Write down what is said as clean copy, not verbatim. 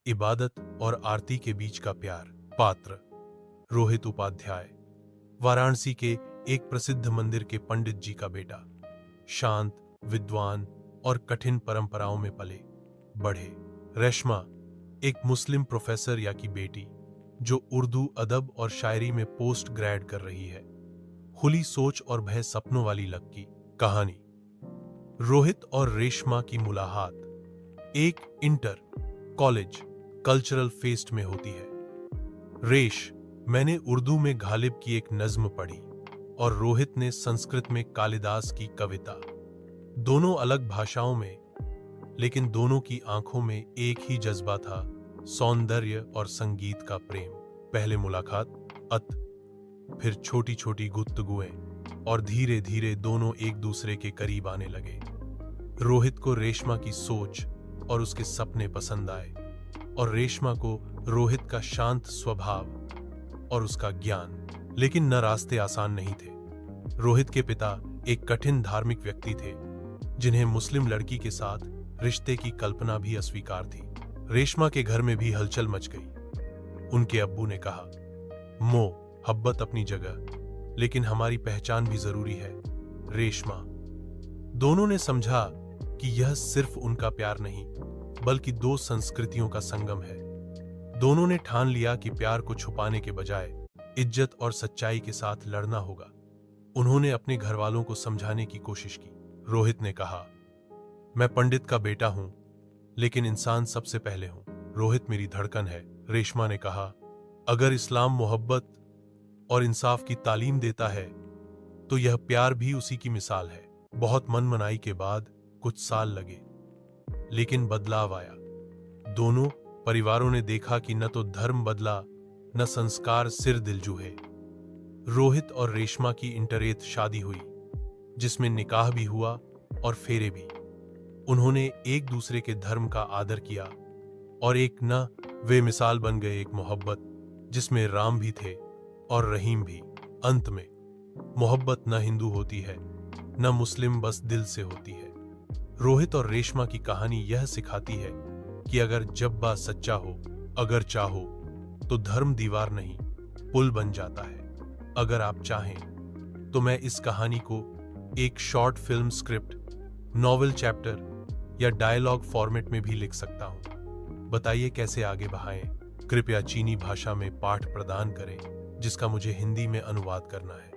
इबादत और आरती के बीच का प्यार। पात्र रोहित उपाध्याय, वाराणसी के एक प्रसिद्ध मंदिर के पंडित जी का बेटा। शांत, विद्वान और कठिन परंपराओं में पले बढ़े। रेशमा, एक मुस्लिम प्रोफेसर या की बेटी जो उर्दू अदब और शायरी में पोस्ट ग्रेड कर रही है। खुली सोच और भय सपनों वाली लक्की कहानी। रोहित और रेशमा की मुलाकात एक इंटर कॉलेज कल्चरल फेस्ट में होती है। रेश, मैंने उर्दू में गालिब की एक नज्म पढ़ी और रोहित ने संस्कृत में कालिदास की कविता। दोनों अलग भाषाओं में, लेकिन दोनों की आंखों में एक ही जज्बा था, सौंदर्य और संगीत का प्रेम। पहले मुलाकात, फिर छोटी छोटी गुफ्तगुएं और धीरे धीरे दोनों एक दूसरे के करीब आने लगे। रोहित को रेशमा की सोच और उसके सपने पसंद आए और रेशमा को रोहित का शांत स्वभाव और उसका ज्ञान। लेकिन न रास्ते आसान नहीं थे। रोहित के पिता एक कठिन धार्मिक व्यक्ति थे जिन्हें मुस्लिम लड़की के साथ रिश्ते की कल्पना भी अस्वीकार थी। रेशमा के घर में भी हलचल मच गई। उनके अब्बू ने कहा, मोहब्बत अपनी जगह, लेकिन हमारी पहचान भी जरूरी है। रेशमा, दोनों ने समझा कि यह सिर्फ उनका प्यार नहीं बल्कि दो संस्कृतियों का संगम है। दोनों ने ठान लिया कि प्यार को छुपाने के बजाय इज्जत और सच्चाई के साथ लड़ना होगा। उन्होंने अपने घर वालों को समझाने की कोशिश की। रोहित ने कहा, मैं पंडित का बेटा हूं, लेकिन इंसान सबसे पहले हूं। रोहित मेरी धड़कन है। रेशमा ने कहा, अगर इस्लाम मोहब्बत और इंसाफ की तालीम देता है तो यह प्यार भी उसी की मिसाल है। बहुत मनमनाई के बाद कुछ साल लगे, लेकिन बदलाव आया। दोनों परिवारों ने देखा कि न तो धर्म बदला, न संस्कार सिर दिल जूहे। रोहित और रेशमा की इंटरेट शादी हुई, जिसमें निकाह भी हुआ और फेरे भी। उन्होंने एक दूसरे के धर्म का आदर किया और एक न वे मिसाल बन गए, एक मोहब्बत जिसमें राम भी थे और रहीम भी। अंत में मोहब्बत न हिंदू होती है न मुस्लिम, बस दिल से होती है। रोहित और रेशमा की कहानी यह सिखाती है कि अगर जज्बा सच्चा हो, अगर चाहो तो धर्म दीवार नहीं पुल बन जाता है। अगर आप चाहें तो मैं इस कहानी को एक short film script, novel chapter या डायलॉग फॉर्मेट में भी लिख सकता हूं। बताइए कैसे आगे बढ़ाएं। कृपया चीनी भाषा में पाठ प्रदान करें जिसका मुझे हिंदी में अनुवाद करना है।